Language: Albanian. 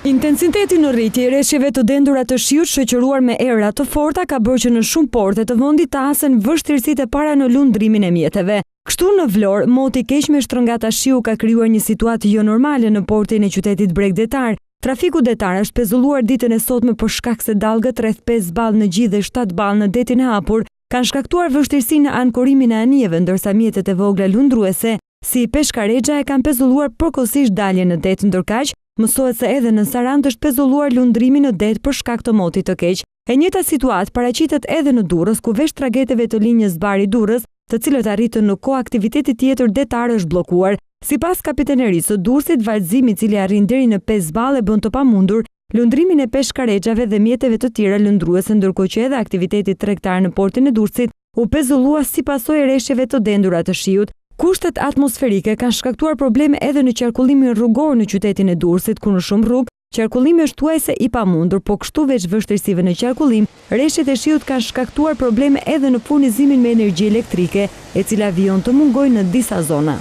Intensiteti në rritje i rreshjeve të dendura të shiut shoqëruar me era të forta ka bërë që në shumë porte të vendit të hasen vështirësitë e para në lundrimin e mjeteve. Kështu në Vlorë, moti i keq me shtrëngata shiu ka krijuar një situatë jo normale në portin e qytetit Bregdetar. Trafiku detar është pezulluar ditën e sotme për shkak se dallgët rreth 5 ballë në gjith dhe 7 ballë në detin e hapur kanë shkaktuar vështirësi në ankorimin e anijeve, ndërsa mjetet e vogla lundruese, si Peshkarexha, e kanë pezulluar përkohësisht daljen në det, ndërkaq mësohet se edhe në Sarandë është pezulluar lundrimi në det për shkak të motit të keq. E njëjta situatë paraqitet edhe në Durrës, ku veç tragedeve të linjës Bari-Durrës, të cilët arritën në kohë, aktiviteti tjetër detar është bllokuar. Sipas kapitenerisë së Durrësit, vallëzimi i cili arrin deri në 5 ballë bën të pamundur lundrimin e Peshkarexhave dhe mjeteve të tjera lundruese, ndërkohë që edhe aktiviteti tregtar në portin e Durrësit u pezullua si pasojë e rreshjeve të dendura të shiut. Kushtet atmosferike kanë shkaktuar probleme edhe në qarkullimin rrugor në qytetin e Durrësit, ku në shumë rrugë qarkullimi është thuajse i pamundur, po kështu veç vështirësive në qarkullim, rreshjet e shiut kanë shkaktuar probleme edhe në furnizimin me energji elektrike, e cila vijon të mungojë në disa zona.